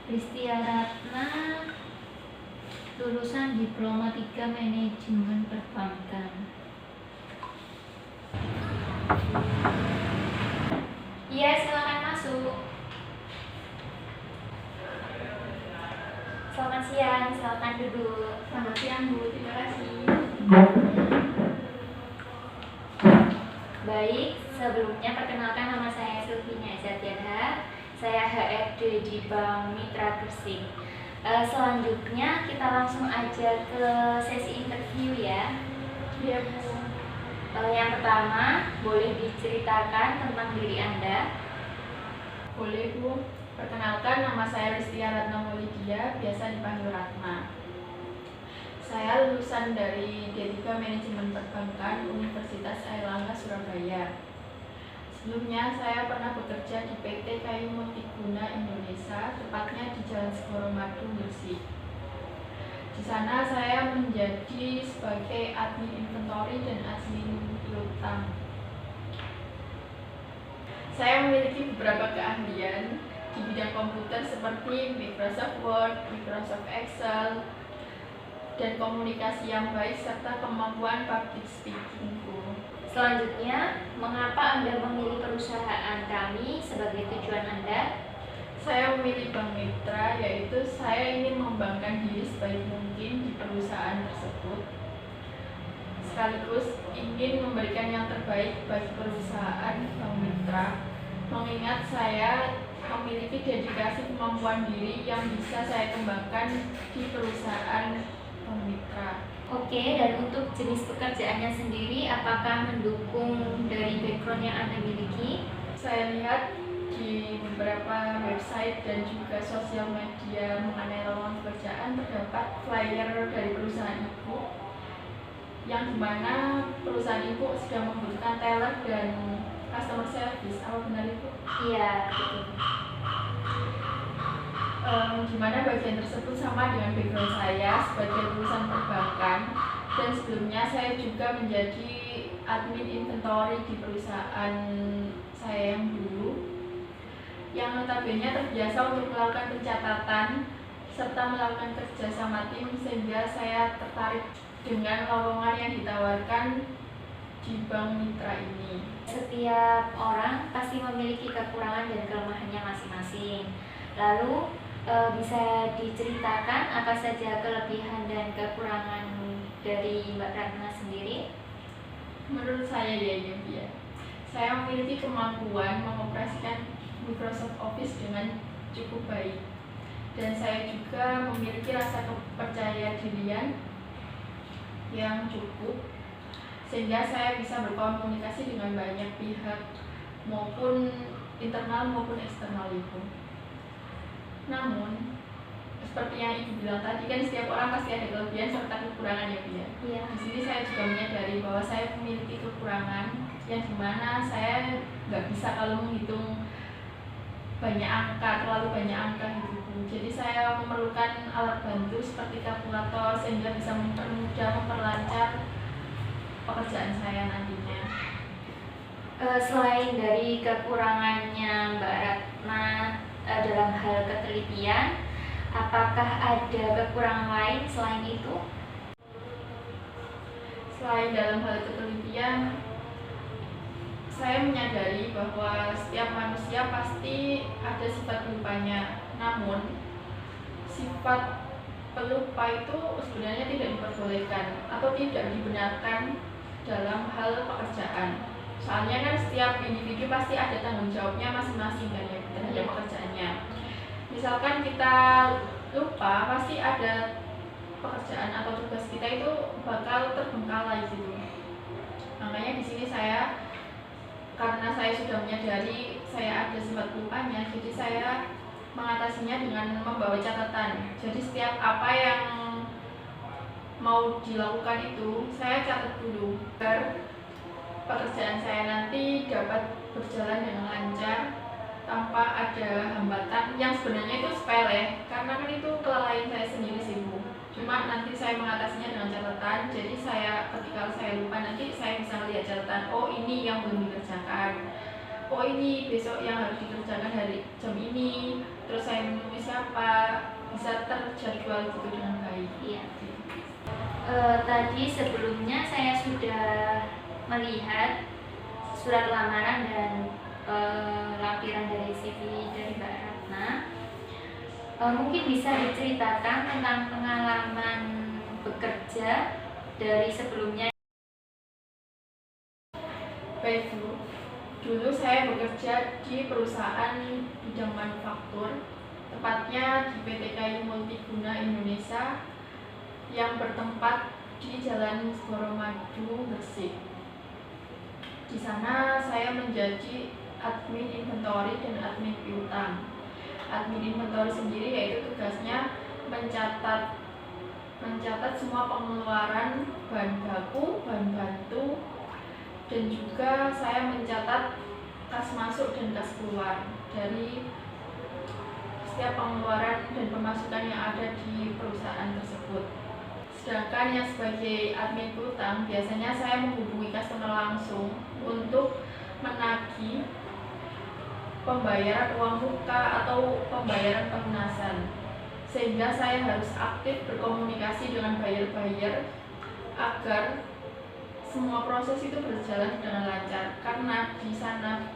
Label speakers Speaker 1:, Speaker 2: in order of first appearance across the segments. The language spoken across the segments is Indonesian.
Speaker 1: Ristia Ratna, lulusan Diploma 3 Manajemen Perbankan. Iya, silakan masuk. Selamat siang, silakan duduk.
Speaker 2: Selamat siang Bu, terima kasih.
Speaker 1: Baik, sebelumnya perkenalkan nama saya Sylvina Zatiana. Saya HRD di Bank Mitra Gresik. Selanjutnya kita langsung aja ke sesi interview ya.
Speaker 2: Iya Bu.
Speaker 1: Yang pertama, boleh diceritakan tentang diri Anda?
Speaker 2: Boleh Bu. Perkenalkan, nama saya Ristia Ratna Maulidia, biasa dipanggil Ratna. Saya lulusan dari D3 Manajemen Perbankan Universitas Airlangga Surabaya. Sebelumnya saya pernah bekerja di PT Kayu Multiguna Indonesia, tepatnya di Jalan Segoromadu, Gresik. Di sana saya menjadi sebagai admin inventory dan admin piutang. Saya memiliki beberapa keahlian di bidang komputer seperti Microsoft Word, Microsoft Excel, dan komunikasi yang baik serta kemampuan public speakingku.
Speaker 1: Selanjutnya, mengapa Anda memilih perusahaan kami sebagai tujuan Anda?
Speaker 2: Saya memilih Bank Mitra, yaitu saya ingin mengembangkan diri sebaik mungkin di perusahaan tersebut, sekaligus ingin memberikan yang terbaik bagi perusahaan Bank Mitra, mengingat saya memiliki dedikasi kemampuan diri yang bisa saya kembangkan di perusahaan Bank Mitra.
Speaker 1: Oke, dan untuk jenis pekerjaannya sendiri, apakah mendukung dari background yang Anda miliki?
Speaker 2: Saya lihat di beberapa website dan juga sosial media mengenai lowongan pekerjaan terdapat flyer dari perusahaan ibu, yang dimana perusahaan ibu sedang membutuhkan teller dan customer service. Apa benar itu?
Speaker 1: Iya, betul.
Speaker 2: Dimana bagian tersebut sama dengan background saya sebagai lulusan perbankan, dan sebelumnya saya juga menjadi admin inventory di perusahaan saya yang dulu, yang notabene terbiasa untuk melakukan pencatatan serta melakukan kerja sama tim, sehingga saya tertarik dengan lowongan yang ditawarkan di Bank Mitra ini.
Speaker 1: Setiap orang pasti memiliki kekurangan dan kelemahannya masing-masing. Lalu, bisa diceritakan apa saja kelebihan dan kekurangan dari Mbak Ratna sendiri?
Speaker 2: Menurut saya ya, saya memiliki kemampuan mengoperasikan Microsoft Office dengan cukup baik, dan saya juga memiliki rasa kepercayaan dirian yang cukup, sehingga saya bisa berkomunikasi dengan banyak pihak, maupun internal maupun eksternal itu. Namun, seperti yang Ibu bilang tadi, kan setiap orang pasti ada kelebihan serta kekurangan ya Bu ya.
Speaker 1: Iya.
Speaker 2: Di sini saya juga menyadari bahwa saya memiliki kekurangan yang dimana saya nggak bisa kalau menghitung terlalu banyak angka gitu Bu. Jadi saya memerlukan alat bantu seperti kalkulator sehingga bisa memperlancar pekerjaan saya nantinya.
Speaker 1: Selain dari kekurangannya Mbak Ratna dalam hal ketelitian, apakah ada kekurangan lain selain itu?
Speaker 2: Selain dalam hal ketelitian, saya menyadari bahwa setiap manusia pasti ada sifat pelupanya. Namun, sifat pelupa itu sebenarnya tidak diperbolehkan atau tidak dibenarkan dalam hal pekerjaan. Soalnya kan setiap individu pasti ada tanggung jawabnya masing-masing kan ya terhadap pekerjaannya. Misalkan kita lupa, pasti ada pekerjaan atau tugas kita itu bakal terbengkalai gitu. Makanya di sini karena saya sudah menyadari saya ada sifat pelupanya, jadi saya mengatasinya dengan membawa catatan. Jadi setiap apa yang mau dilakukan itu saya catat dulu agar pekerjaan saya nanti dapat berjalan dengan lancar tanpa ada hambatan yang sebenarnya itu sepele, karena kan itu kelalaian saya sendiri sih Bu. Cuma nanti saya mengatasinya dengan catatan, jadi ketika saya lupa nanti saya bisa melihat catatan, oh ini yang belum dikerjakan, oh ini besok yang harus dikerjakan hari jam jam ini, terus saya menemui siapa, bisa terjadwal gitu dengan baik.
Speaker 1: Iya. Tadi sebelumnya saya sudah melihat surat lamaran dan lampiran dari CV dari Mbak Ratna. Mungkin bisa diceritakan tentang pengalaman bekerja dari sebelumnya.
Speaker 2: Baik Bu, dulu saya bekerja di perusahaan bidang manufaktur, tepatnya di PT KAI Multiguna Indonesia yang bertempat di Jalan Sukoromadu, Gresik. Di sana saya menjadi admin inventory dan admin piutang. Admin inventory sendiri yaitu tugasnya mencatat semua pengeluaran bahan baku, bahan bantu, dan juga saya mencatat kas masuk dan kas keluar dari setiap pengeluaran dan pemasukan yang ada di perusahaan tersebut. Sedangkan yang sebagai admin piutang, biasanya saya menghubungi customer langsung untuk menagih pembayaran uang muka atau pembayaran pelunasan, sehingga saya harus aktif berkomunikasi dengan buyer-buyer agar semua proses itu berjalan dengan lancar, karena di sana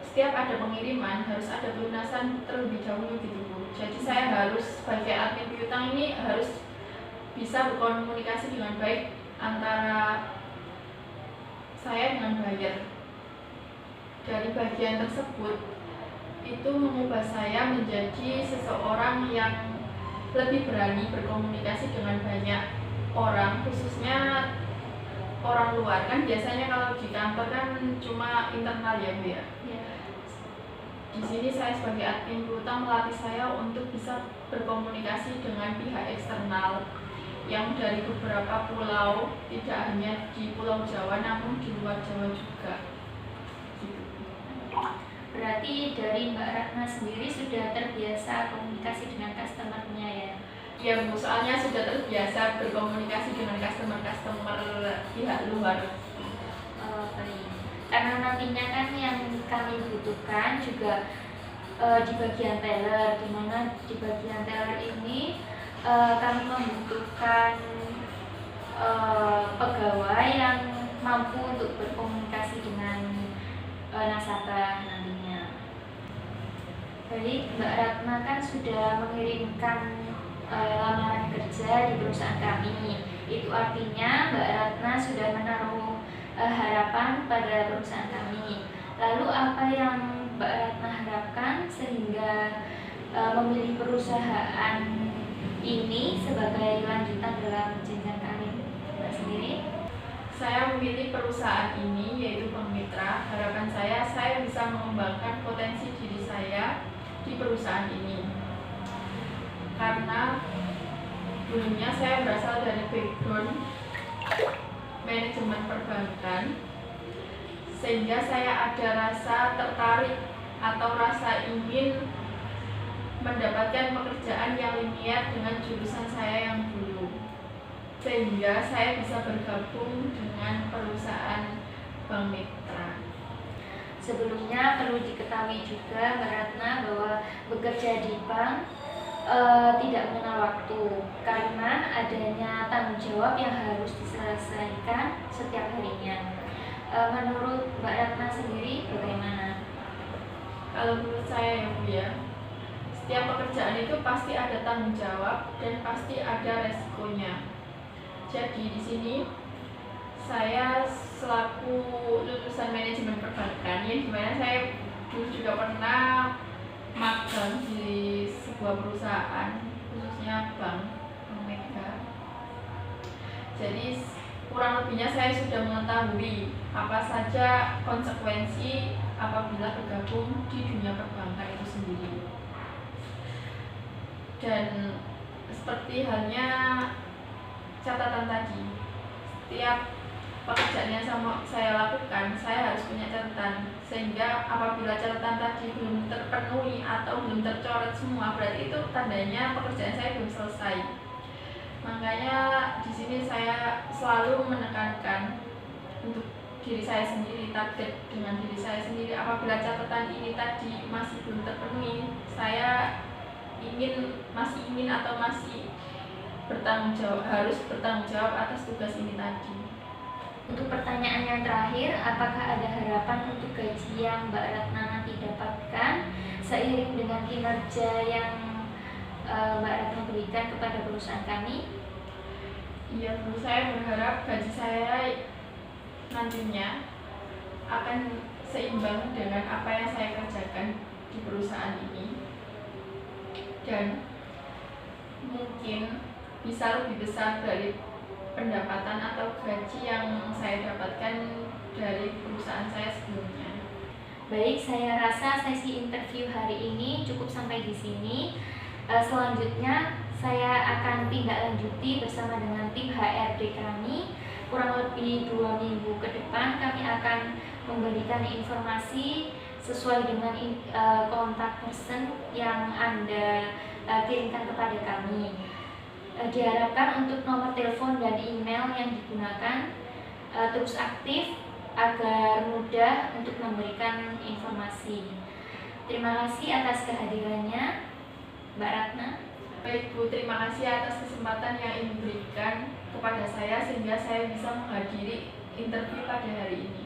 Speaker 2: setiap ada pengiriman harus ada pelunasan terlebih dahulu gitu Bu. Jadi saya harus sebagai admin piutang ini harus bisa berkomunikasi dengan baik antara saya dengan buyer. Dari bagian tersebut itu mengubah saya menjadi seseorang yang lebih berani berkomunikasi dengan banyak orang, khususnya orang luar. Kan biasanya kalau di kantor kan cuma internal ya Bu ya. Di sini saya sebagai admin piutang melatih saya untuk bisa berkomunikasi dengan pihak eksternal yang dari beberapa pulau, tidak hanya di Pulau Jawa namun di luar Jawa juga.
Speaker 1: Berarti dari Mbak Ratna sendiri sudah terbiasa komunikasi dengan customer-nya ya?
Speaker 2: Ya Bu, soalnya sudah terbiasa berkomunikasi dengan customer pihak luar.
Speaker 1: Baik. Karena nantinya kan yang kami butuhkan juga di bagian teller, di mana di bagian teller ini kami membutuhkan pegawai yang mampu untuk berkomunikasi dengan nasabah nantinya. Baik, Mbak Ratna kan sudah mengirimkan lamaran kerja di perusahaan kami. Itu artinya Mbak Ratna sudah menaruh harapan pada perusahaan kami. Lalu apa yang Mbak Ratna harapkan sehingga memilih perusahaan ini sebagai lanjutan dalam jenjang karir Mbak sendiri?
Speaker 2: Saya memilih perusahaan ini yaitu Bank Mitra. Harapan saya bisa mengembangkan potensi diri saya di perusahaan ini. Karena dulunya saya berasal dari background manajemen perbankan, sehingga saya ada rasa tertarik atau rasa ingin mendapatkan pekerjaan yang linier dengan jurusan saya yang dulu, sehingga saya bisa bergabung dengan perusahaan Bank Mitra.
Speaker 1: Sebelumnya perlu diketahui juga Mbak Ratna bahwa bekerja di bank tidak mengenal waktu karena adanya tanggung jawab yang harus diselesaikan setiap harinya. Menurut Mbak Ratna sendiri bagaimana?
Speaker 2: Kalau menurut saya ya Bu ya, setiap pekerjaan itu pasti ada tanggung jawab dan pasti ada resikonya. Jadi di sini saya selaku lulusan manajemen perbankan, yang dimana saya dulu juga pernah magang di sebuah perusahaan, khususnya Bank Mega. Jadi kurang lebihnya saya sudah mengetahui apa saja konsekuensi apabila bergabung di dunia perbankan itu sendiri. Dan seperti halnya catatan tadi, setiap pekerjaan yang saya lakukan, saya harus punya catatan, sehingga apabila catatan tadi belum terpenuhi atau belum tercoret semua, berarti itu tandanya pekerjaan saya belum selesai. Makanya di sini saya selalu menekankan untuk diri saya sendiri, target dengan diri saya sendiri. Apabila catatan ini tadi masih belum terpenuhi, saya masih ingin atau masih harus bertanggung jawab atas tugas ini tadi.
Speaker 1: Untuk pertanyaan yang terakhir, apakah ada harapan untuk gaji yang Mbak Ratna nanti dapatkan seiring dengan kinerja yang Mbak Ratna berikan kepada perusahaan kami?
Speaker 2: Iya, saya berharap gaji saya nantinya akan seimbang dengan apa yang saya kerjakan di perusahaan ini, dan mungkin bisa lebih besar dari pendapatan atau gaji yang saya dapatkan dari perusahaan saya sebelumnya.
Speaker 1: Baik, saya rasa sesi interview hari ini cukup sampai di sini. Selanjutnya saya akan tindak lanjuti bersama dengan tim HRD kami. Kurang lebih 2 minggu ke depan kami akan memberikan informasi sesuai dengan kontak person yang Anda kirimkan kepada kami. Diharapkan untuk nomor telepon dan email yang digunakan terus aktif agar mudah untuk memberikan informasi. Terima kasih atas kehadirannya, Mbak Ratna.
Speaker 2: Baik Bu, terima kasih atas kesempatan yang Ibu berikan kepada saya sehingga saya bisa menghadiri interview pada hari ini.